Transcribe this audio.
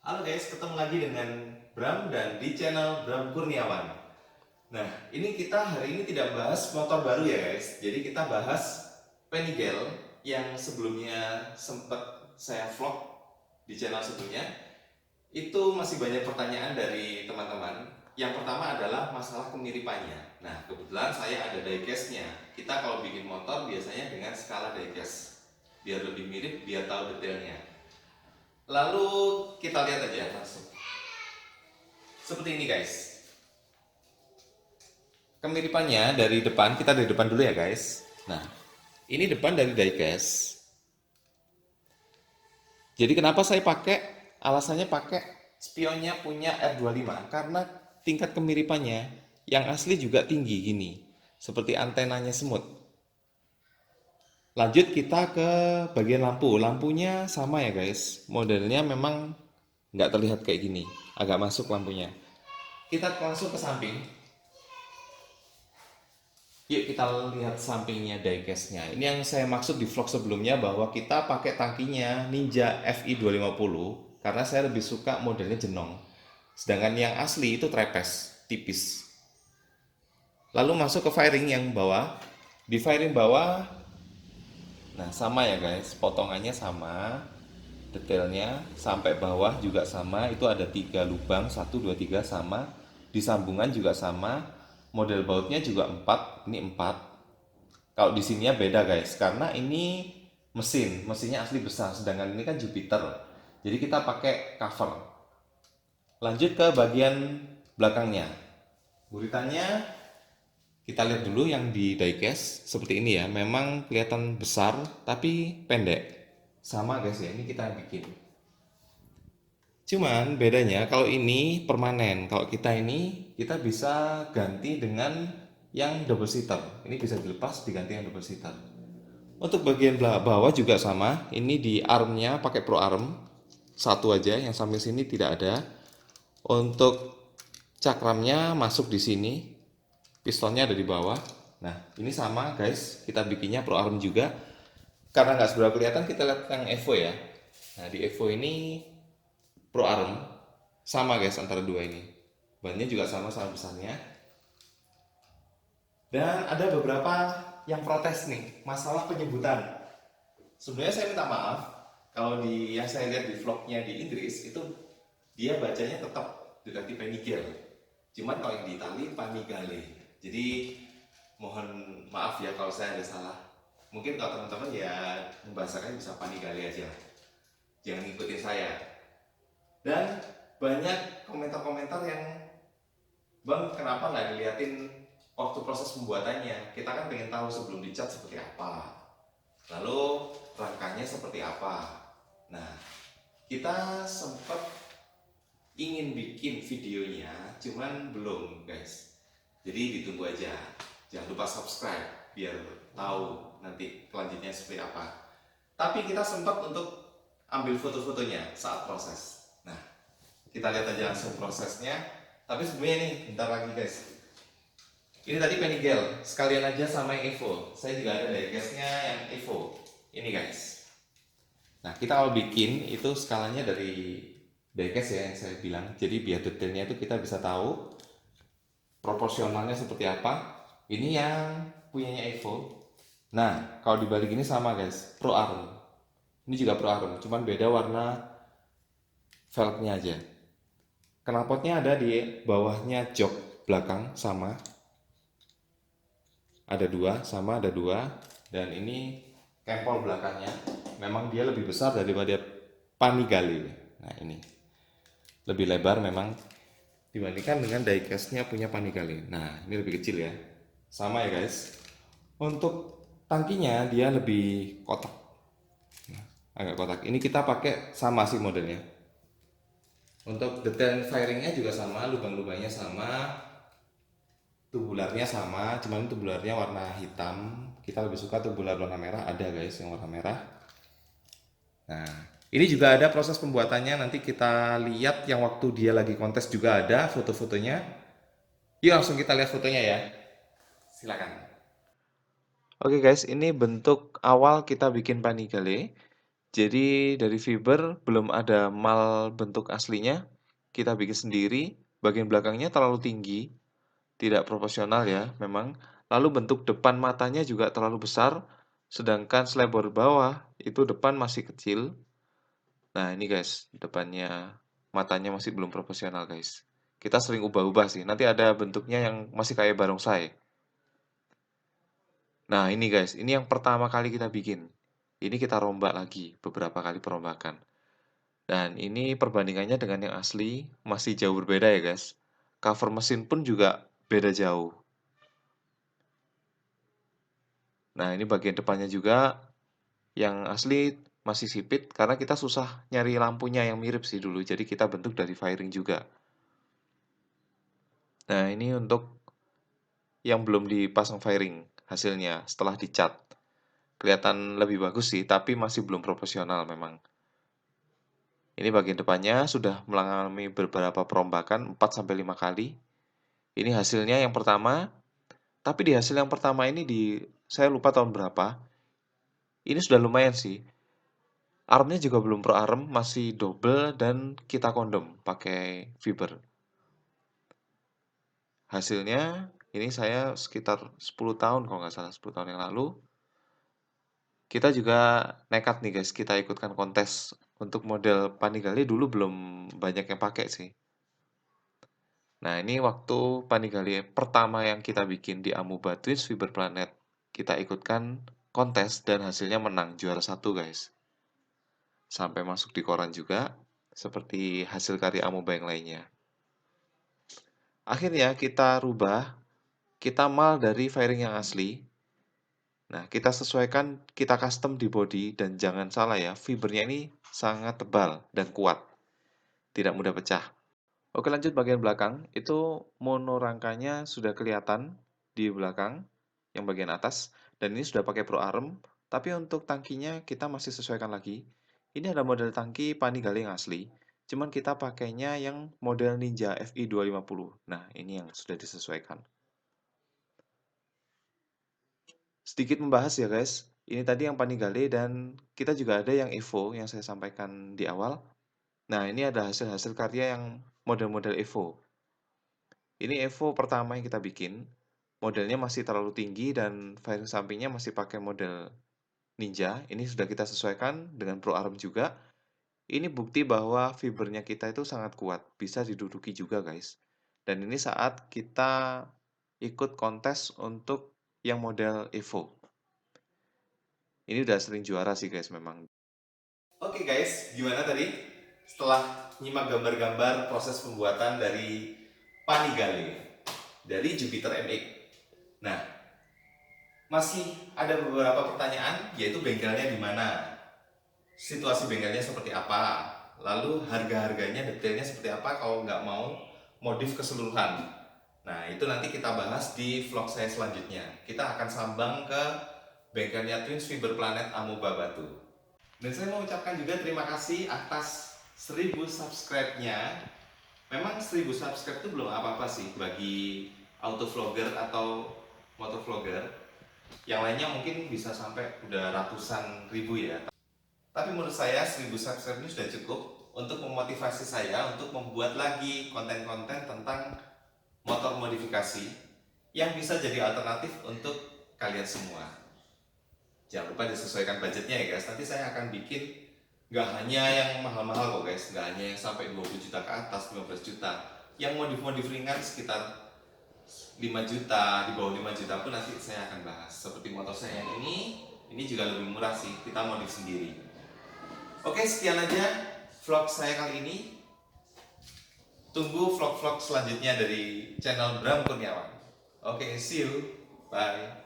Halo guys, ketemu lagi dengan Bram dan di channel Bram Kurniawan. Nah, ini kita hari ini tidak bahas motor baru ya guys. Jadi kita bahas Panigale yang sebelumnya sempat saya vlog di channel sebelumnya. Itu masih banyak pertanyaan dari teman-teman. Yang pertama adalah masalah kemiripannya. Nah, kebetulan saya ada diecast-nya. Kita kalau bikin motor biasanya dengan skala diecast. Biar lebih mirip, biar tahu detailnya. Lalu kita lihat aja langsung. Seperti ini guys. Kemiripannya dari depan, kita dari depan dulu ya guys. Nah, ini depan dari diecast. Jadi kenapa saya pakai, alasannya pakai spionnya punya R25 karena tingkat kemiripannya yang asli juga tinggi gini. Seperti antenanya semut. Lanjut kita ke bagian lampu. Lampunya sama ya guys. Modelnya memang nggak terlihat kayak gini. Agak masuk lampunya. Kita langsung ke samping. Yuk kita lihat sampingnya diecast-nya. Ini yang saya maksud di vlog sebelumnya bahwa kita pakai tangkinya Ninja FI250 karena saya lebih suka modelnya jenong. Sedangkan yang asli itu trapez, tipis. Lalu masuk ke fairing yang bawah. Di fairing bawah, nah sama ya guys, potongannya sama, detailnya sampai bawah juga sama. Itu ada 3 lubang, 1, 2, 3 sama. Di sambungan juga sama. Model bautnya juga 4, ini 4. Kalau di sininya beda guys, karena ini mesinnya asli besar, sedangkan ini kan Jupiter. Jadi kita pakai cover. Lanjut ke bagian belakangnya. Buritannya kita lihat dulu yang di diecast seperti ini ya. Memang kelihatan besar tapi pendek. Sama guys ya, ini kita bikin. Cuman bedanya kalau ini permanen, kalau kita ini kita bisa ganti dengan yang double seater. Ini bisa dilepas diganti yang double seater. Untuk bagian bawah juga sama. Ini di armnya pakai pro arm satu aja, yang samping sini tidak ada. Untuk cakramnya masuk di sini, pistonnya ada di bawah. Nah, ini sama guys, kita bikinnya pro arm juga. Karena nggak seberapa kelihatan, kita lihat yang Evo ya. Nah, di Evo ini pro arm sama guys antara dua ini. Bannya juga sama besarnya. Dan ada beberapa yang protes nih, masalah penyebutan. Sebenarnya saya minta maaf kalau di yang saya lihat di vlognya di Inggris itu dia bacanya tetap detektif Panigale. Cuman kalau yang di Itali Panigale. Jadi mohon maaf ya kalau saya ada salah. Mungkin kalau teman-teman ya membahasakan bisa Panigale aja. Jangan ngikutin saya. Dan banyak komentar-komentar yang Bang, kenapa nggak diliatin waktu proses pembuatannya? Kita kan pengen tahu sebelum dicat seperti apa. Lalu rangkanya seperti apa. Nah, kita sempat ingin bikin videonya, cuman belum guys. Jadi ditunggu aja. Jangan lupa subscribe biar tahu nanti kelanjutnya seperti apa. Tapi kita sempat untuk ambil foto-fotonya saat proses. Nah, kita lihat aja langsung prosesnya. Tapi sebelumnya nih, bentar lagi guys. Ini tadi Panigale, sekalian aja sama yang Evo. Saya juga ada diecast-nya yang Evo. Ini guys. Nah, kita kalau bikin itu skalanya dari diecast ya yang saya bilang. Jadi biar detailnya itu kita bisa tahu proporsionalnya seperti apa. Ini yang punyanya Evo. Nah, kalau dibalik ini sama guys, Pro Arm. Ini juga Pro Arm, cuman beda warna velgnya aja. Knalpotnya ada di bawahnya jok belakang sama. Ada dua, sama ada dua. Dan ini kempol belakangnya. Memang dia lebih besar daripada Panigale. Nah ini lebih lebar memang dibandingkan dengan diecast-nya punya Panigale. Nah ini lebih kecil ya. Sama ya guys. Untuk tangkinya dia lebih kotak. Nah, agak kotak. Ini kita pakai sama sih modelnya. Untuk detail fairingnya juga sama, lubang-lubangnya sama, tubularnya sama, cuman tubularnya warna hitam. Kita lebih suka tubular warna merah, ada guys yang warna merah. Nah, ini juga ada proses pembuatannya, nanti kita lihat yang waktu dia lagi kontes juga ada foto-fotonya. Yuk langsung kita lihat fotonya ya. Silakan. Oke guys, ini bentuk awal kita bikin Panigale. Jadi dari fiber belum ada mal bentuk aslinya, kita bikin sendiri, bagian belakangnya terlalu tinggi, tidak proporsional ya memang. Lalu bentuk depan matanya juga terlalu besar, sedangkan selebor bawah itu depan masih kecil. Nah ini guys, depannya matanya masih belum proporsional guys. Kita sering ubah-ubah sih, nanti ada bentuknya yang masih kayak barongsai. Nah ini guys, ini yang pertama kali kita bikin. Ini kita rombak lagi, beberapa kali perombakan. Dan ini perbandingannya dengan yang asli masih jauh berbeda ya guys. Cover mesin pun juga beda jauh. Nah ini bagian depannya juga yang asli masih sipit karena kita susah nyari lampunya yang mirip sih dulu. Jadi kita bentuk dari wiring juga. Nah ini untuk yang belum dipasang wiring hasilnya setelah dicat. Kelihatan lebih bagus sih, tapi masih belum proporsional memang. Ini bagian depannya sudah mengalami beberapa perombakan 4-5 kali. Ini hasilnya yang pertama, tapi di hasil yang pertama ini saya lupa tahun berapa. Ini sudah lumayan sih. Armnya juga belum pro arm, masih double dan kita kondom pakai fiber. Hasilnya ini saya sekitar 10 tahun kalau nggak salah 10 tahun yang lalu. Kita juga nekat nih guys, kita ikutkan kontes untuk model Panigale dulu belum banyak yang pakai sih. Nah, ini waktu Panigale pertama yang kita bikin di Amoeba Twins Fiber Planet. Kita ikutkan kontes dan hasilnya menang, juara 1 guys. Sampai masuk di koran juga, seperti hasil karya Amoeba yang lainnya. Akhirnya kita rubah, kita mal dari fairing yang asli. Nah, kita sesuaikan, kita custom di body, dan jangan salah ya, fibernya ini sangat tebal dan kuat. Tidak mudah pecah. Oke lanjut bagian belakang, itu mono rangkanya sudah kelihatan di belakang, yang bagian atas, dan ini sudah pakai Pro Arm, tapi untuk tangkinya kita masih sesuaikan lagi. Ini ada model tangki Panigale yang asli, cuman kita pakainya yang model Ninja FI 250. Nah, ini yang sudah disesuaikan. Sedikit membahas ya guys, ini tadi yang Panigale dan kita juga ada yang Evo yang saya sampaikan di awal. Nah, ini ada hasil-hasil karya yang model-model Evo. Ini Evo pertama yang kita bikin, modelnya masih terlalu tinggi dan fairing sampingnya masih pakai model Ninja. Ini sudah kita sesuaikan dengan Pro Arm juga. Ini bukti bahwa fibernya kita itu sangat kuat, bisa diduduki juga guys. Dan ini saat kita ikut kontes untuk yang model Evo. Ini udah sering juara sih guys memang. Oke guys, gimana tadi? Setelah nyimak gambar-gambar proses pembuatan dari Panigale dari Jupiter MX. Nah, masih ada beberapa pertanyaan, yaitu bengkelnya di mana, situasi bengkelnya seperti apa, lalu harga-harganya detailnya seperti apa kalau nggak mau modif keseluruhan. Nah, itu nanti kita bahas di vlog saya selanjutnya. Kita akan sambang ke bengkelnya Twins Fiber Planet Amoeba Batu. Dan saya mau ucapkan juga terima kasih atas 1000 subscribe-nya. Memang 1000 subscribe itu belum apa-apa sih bagi autovlogger atau motovlogger. Yang lainnya mungkin bisa sampai udah ratusan ribu ya. Tapi menurut saya 1000 subscribe ini sudah cukup untuk memotivasi saya untuk membuat lagi konten-konten tentang motor modifikasi yang bisa jadi alternatif untuk kalian semua. Jangan lupa disesuaikan budgetnya ya guys. Nanti saya akan bikin nggak hanya yang mahal-mahal kok guys, nggak hanya yang sampai 20 juta ke atas, 15 juta. Yang modif-modif ringan sekitar 5 juta, di bawah 5 juta pun nanti saya akan bahas. Seperti motor saya yang ini juga lebih murah sih, kita modif sendiri. Oke, sekian aja vlog saya kali ini. Tunggu vlog-vlog selanjutnya dari channel Bram Kurniawan. Oke, see you. Bye.